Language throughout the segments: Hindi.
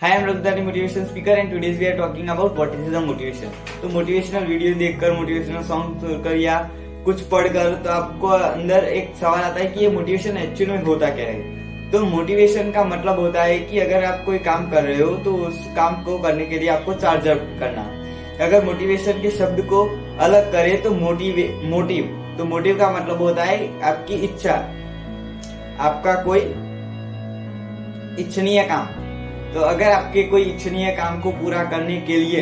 Hi, I'm Raghunath, motivation speaker, and today we are talking about what is the motivation. तो मोटिवेशनल वीडियो देखकर, मोटिवेशनल सॉन्ग सुनकर या कुछ पढ़कर तो आपको अंदर एक सवाल आता है कि ये मोटिवेशन एक्चुअली में होता क्या है। तो मोटिवेशन का मतलब होता है कि अगर आप कोई काम कर रहे हो तो उस काम को करने के लिए आपको चार्ज अप करना। अगर मोटिवेशन के शब्द को अलग करें तो मोटिव का मतलब होता है आपकी इच्छा, आपका कोई इच्छनीय काम। तो अगर आपके कोई इच्छनीय काम को पूरा करने के लिए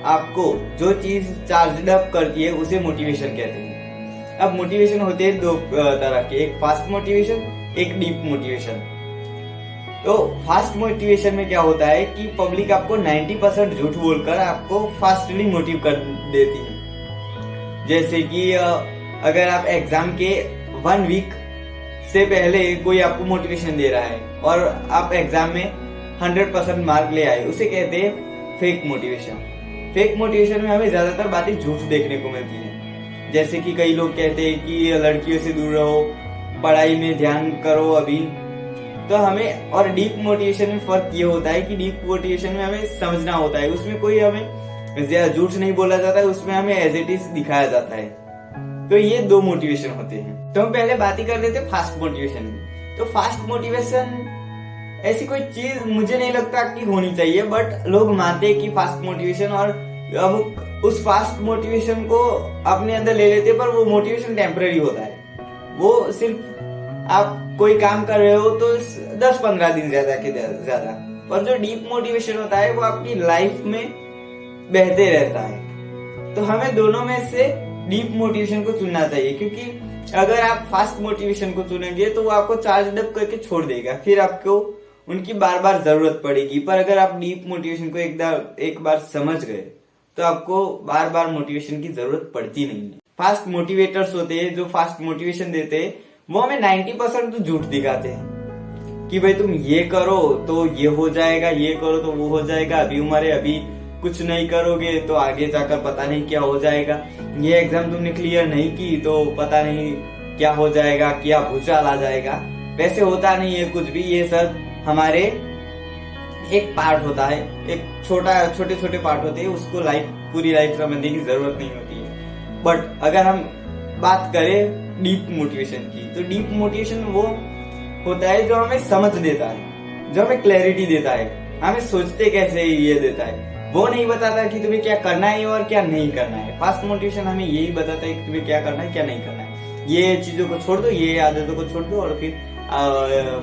आपको जो चीज चार्ज अप करती है उसे मोटिवेशन कहते हैं। अब मोटिवेशन होते हैं दो तरह के, एक फास्ट मोटिवेशन, एक डीप मोटिवेशन। तो फास्ट मोटिवेशन में क्या होता है कि पब्लिक आपको 90% झूठ बोलकर आपको फास्टली मोटिव कर देती है। जैसे कि अगर आप एग्जाम के 1 वीक से पहले कोई आपको मोटिवेशन दे रहा है और आप एग्जाम में 100% मार्क ले आए, उसे कहते हैं फेक मोटिवेशन। फेक मोटिवेशन में हमें ज्यादातर बातें झूठ देखने को मिलती है। जैसे कि कई लोग कहते हैं कि लड़कियों से दूर रहो, पढ़ाई में ध्यान करो अभी। तो हमें और डीप मोटिवेशन में फर्क ये होता है कि डीप मोटिवेशन में हमें समझना होता है, उसमें कोई हमें झूठ नहीं बोला जाता है, उसमें हमें एज इट इज दिखाया जाता है। तो ये दो मोटिवेशन होते हैं। तो हम पहले बात ही कर रहे थे फास्ट मोटिवेशन की। तो फास्ट मोटिवेशन ऐसी कोई चीज मुझे नहीं लगता कि होनी चाहिए, बट लोग मानते हैं कि फास्ट मोटिवेशन, और अब उस फास्ट मोटिवेशन को अपने अंदर ले लेते हैं, पर वो मोटिवेशन टेम्पररी होता है। वो सिर्फ आप कोई काम कर रहे हो तो 10-15 दिन ज्यादा के ज्यादा, पर जो डीप मोटिवेशन होता है वो आपकी लाइफ में बहते रहता है। तो हमें दोनों में से डीप मोटिवेशन को चुनना चाहिए, क्योंकि अगर आप फास्ट मोटिवेशन को चुनेंगे तो वो आपको चार्ज अप करके छोड़ देगा, फिर आपको उनकी बार बार जरूरत पड़ेगी। पर अगर आप डीप मोटिवेशन को एक बार समझ गए तो आपको बार बार मोटिवेशन की जरूरत पड़ती नहीं है। फास्ट मोटिवेटर्स होते हैं जो फास्ट मोटिवेशन देते हैं, वो हमें 90% तो झूठ दिखाते हैं कि भाई तुम ये करो तो ये हो जाएगा, ये करो तो वो हो जाएगा, अभी उम्र है, अभी कुछ नहीं करोगे तो आगे जाकर पता नहीं क्या हो जाएगा, ये एग्जाम तुमने क्लियर नहीं की तो पता नहीं क्या हो जाएगा, क्या भूचाल आ जाएगा। वैसे होता नहीं है कुछ भी, ये सब हमारे एक पार्ट होता है, एक छोटे छोटे पार्ट होते हैं, उसको पूरी लाइफ समझने की जरूरत नहीं होती है। बट अगर हम बात करें डीप मोटिवेशन की, तो डीप मोटिवेशन वो होता है जो हमें समझ देता है, जो हमें क्लैरिटी देता है, हमें सोचते कैसे ये देता है। वो नहीं बताता कि तुम्हें क्या करना है और क्या नहीं करना है। फास्ट मोटिवेशन हमें यही बताता है कि तुम्हें क्या करना है, क्या नहीं करना है। ये चीजों को छोड़ दो, ये आदतों को छोड़ दो और फिर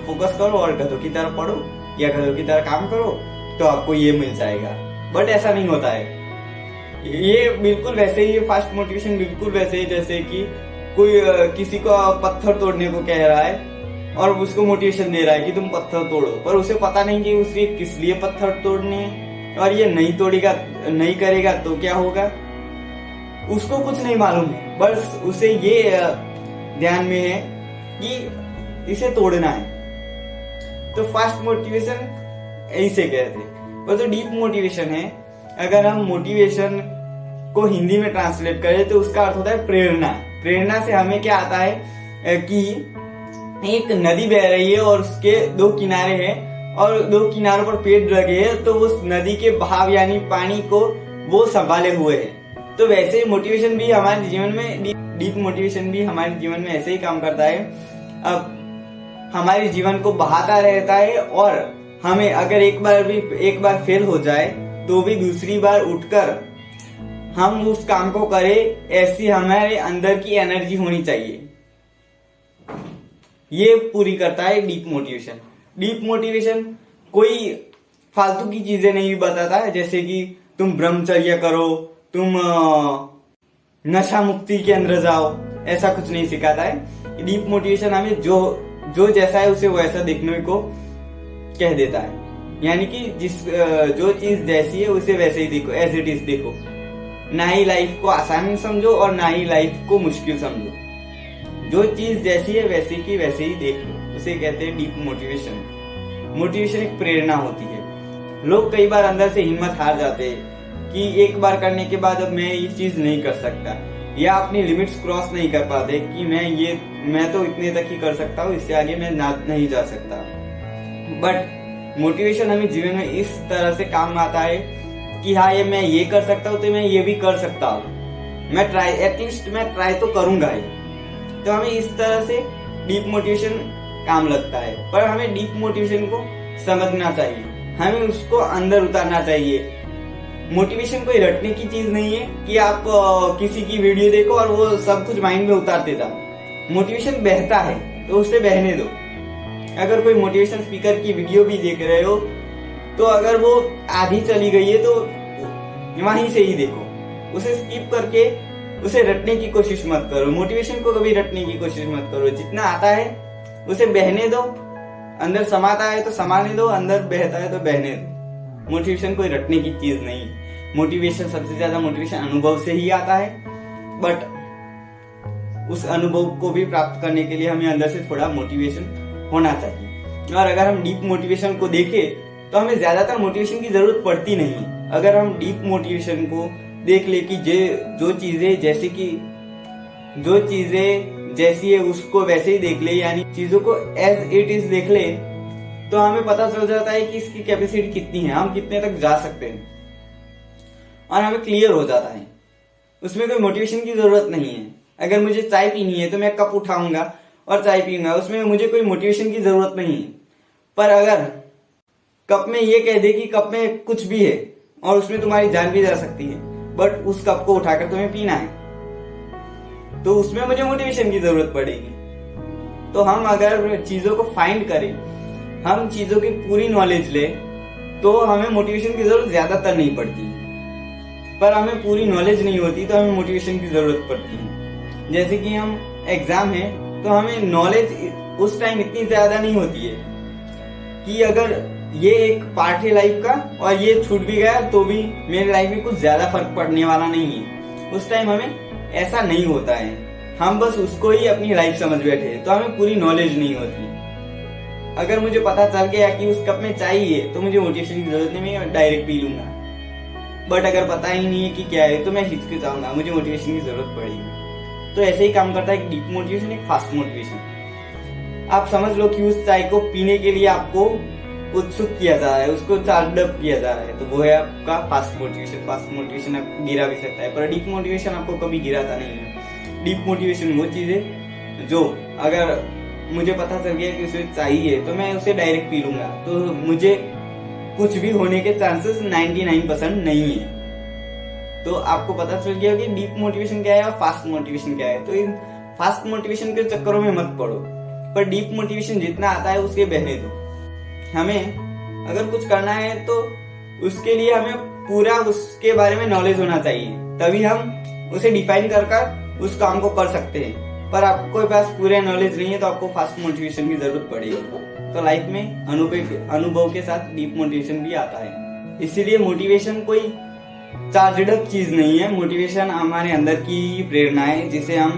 फोकस करो और गधों की तरह पढ़ो या गधों की तरह काम करो तो आपको ये मिल जाएगा। बट ऐसा नहीं होता है। ये बिल्कुल वैसे ही, फास्ट मोटिवेशन बिल्कुल वैसे ही जैसे कि कोई किसी को पत्थर तोड़ने को कह रहा है और उसको मोटिवेशन दे रहा है कि तुम पत्थर तोड़ो, पर उसे पता नहीं कि उसे किस लिए पत्थर तोड़ने हैं, और ये नहीं तोड़ेगा, नहीं करेगा तो क्या होगा, उसको कुछ नहीं मालूम है। बस उसे ये ध्यान में है कि इसे तोड़ना है। तो फास्ट मोटिवेशन ऐसे कहते हैं। पर जो डीप मोटिवेशन है, अगर हम मोटिवेशन को हिंदी में ट्रांसलेट करें तो उसका अर्थ होता है प्रेरणा। प्रेरणा से हमें क्या आता है कि एक नदी बह रही है और उसके 2 किनारे हैं और 2 किनारों पर पेड़ लगे हैं, तो उस नदी के बहाव यानी पानी को वो संभाले हुए है। तो वैसे मोटिवेशन भी हमारे जीवन में, डीप मोटिवेशन भी हमारे जीवन में ऐसे ही काम करता है। अब हमारे जीवन को बहाता रहता है और हमें अगर एक बार फेल हो जाए तो भी दूसरी बार उठकर हम उस काम को करें, ऐसी हमारे अंदर की एनर्जी होनी चाहिए। ये पूरी करता है डीप मोटिवेशन। डीप मोटिवेशन कोई फालतू की चीजें नहीं बताता है, जैसे कि तुम ब्रह्मचर्य करो, तुम नशा मुक्ति के अंदर जाओ, ऐसा कुछ नहीं सिखाता है। डीप मोटिवेशन हमें जो जैसा है उसे वैसा देखने को कह देता है, यानी कि जो चीज जैसी है उसे वैसे ही देखो, एज इट इज देखो। ना ही लाइफ को आसान समझो और ना ही लाइफ को मुश्किल समझो। जो चीज जैसी है वैसी की वैसे ही देख लो, उसे कहते हैं डीप मोटिवेशन। मोटिवेशन एक प्रेरणा होती है। लोग कई बार अंदर से हिम्मत हार जाते हैं कि एक बार करने के बाद अब मैं ये चीज नहीं कर सकता, या अपनी लिमिट्स क्रॉस नहीं कर पाते कि मैं तो इतने तक ही कर सकता हूँ, इससे आगे मैं नहीं जा सकता। बट मोटिवेशन हमें जीवन में इस तरह से काम आता है कि हाँ ये मैं ये कर सकता हूँ तो मैं ये भी कर सकता हूँ, मैं एटलीस्ट मैं ट्राई तो करूंगा ही। तो हमें इस तरह से डीप मोटिवेशन काम लगता है। पर हमें डीप मोटिवेशन को समझना चाहिए, हमें उसको अंदर उतारना चाहिए। मोटिवेशन कोई रटने की चीज नहीं है कि आप किसी की वीडियो देखो और वो सब कुछ माइंड में उतारते जाओ। मोटिवेशन बहता है तो उसे बहने दो। अगर कोई मोटिवेशन स्पीकर की वीडियो भी देख रहे हो तो अगर वो आधी चली गई है तो वहीं से ही देखो, उसे स्किप करके उसे रटने की कोशिश मत करो। मोटिवेशन को कभी रटने की कोशिश मत करो। जितना आता है उसे बहने दो, अंदर समाता है तो समाने दो, अंदर बहता है तो बहने दो। मोटिवेशन कोई रटने की चीज नहीं। मोटिवेशन सबसे ज्यादा मोटिवेशन अनुभव से ही आता है, बट उस अनुभव को भी प्राप्त करने के लिए हमें अंदर से थोड़ा मोटिवेशन होना चाहिए। और अगर हम डीप मोटिवेशन को देखें तो हमें ज्यादातर मोटिवेशन की जरूरत पड़ती नहीं है। अगर हम डीप मोटिवेशन को देख ले कि जो चीजें जैसी है उसको वैसे ही देख ले, यानी चीजों को एज इट इज देख ले, तो हमें पता चल जाता है कि इसकी कैपेसिटी कितनी है, हम कितने तक जा सकते हैं, और हमें क्लियर हो जाता है। उसमें कोई मोटिवेशन की जरूरत नहीं है। अगर मुझे चाय पीनी है तो मैं कप उठाऊंगा और चाय पीऊंगा, उसमें मुझे कोई मोटिवेशन की जरूरत नहीं है। पर अगर कप में ये कह दे कि कप में कुछ भी है और उसमें तुम्हारी जान भी जा सकती है, बट उस कप को उठाकर तुम्हें पीना है, तो उसमें मुझे मोटिवेशन की जरूरत पड़ेगी। तो हम अगर चीजों को फाइंड करें, हम चीजों की पूरी नॉलेज ले, तो हमें मोटिवेशन की जरूरत ज्यादातर नहीं पड़ती। पर हमें पूरी नॉलेज नहीं होती तो हमें मोटिवेशन की जरूरत पड़ती है। जैसे कि हम एग्जाम है तो हमें नॉलेज उस टाइम इतनी ज्यादा नहीं होती है कि अगर ये एक पार्ट है लाइफ का और ये छूट भी गया तो भी मेरे लाइफ में कुछ ज्यादा फर्क पड़ने वाला नहीं है। उस टाइम हमें ऐसा नहीं होता है, हम बस उसको ही अपनी लाइफ समझ बैठे, तो हमें पूरी नॉलेज नहीं होती। अगर मुझे पता चल गया कि उस कप में चाय है तो मुझे मोटिवेशन की जरूरत नहीं, मैं डायरेक्ट पी लूंगा। बट अगर पता ही नहीं है कि क्या है तो मैं हिचकिचाऊंगा, मुझे मोटिवेशन की जरूरत पड़ेगी। तो ऐसे ही काम करता है एक डीप मोटिवेशन, एक फास्ट मोटिवेशन। आप समझ लो कि उस चाय को पीने के लिए आपको उत्सुक किया जा रहा है, उसको चार्ज अप किया जा रहा है, तो वो है आपका फास्ट मोटिवेशन। फास्ट मोटिवेशन आपको गिरा भी सकता है, पर डीप मोटिवेशन आपको कभी गिराता नहीं है। डीप मोटिवेशन वो चीज है जो अगर मुझे पता चल गया कि उसे चाहिए तो मैं उसे डायरेक्ट पी लूंगा, तो मुझे कुछ भी होने के चांसेस 99% नहीं है। तो आपको पता चल गया कि डीप मोटिवेशन क्या है और फास्ट मोटिवेशन क्या है। तो इन फास्ट मोटिवेशन के चक्करों में मत पड़ो, पर डीप मोटिवेशन जितना आता है उसके बहने दो। हमें अगर कुछ करना है तो उसके लिए हमें पूरा उसके बारे में नॉलेज होना चाहिए, तभी हम उसे डिफाइन कर उस काम को कर सकते हैं। पर आपके पास पूरा नॉलेज नहीं है तो आपको फास्ट मोटिवेशन की जरूरत पड़ेगी। तो लाइफ में अनुभव के साथ डीप मोटिवेशन भी आता है। इसीलिए मोटिवेशन कोई चार्जड अप चीज नहीं है। मोटिवेशन हमारे अंदर की प्रेरणा है, जिसे हम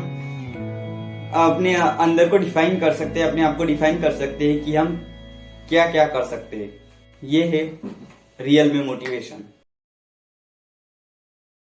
अपने अंदर को डिफाइन कर सकते हैं, अपने आप को डिफाइन कर सकते हैं कि हम क्या क्या कर सकते हैं। ये है रियल में मोटिवेशन।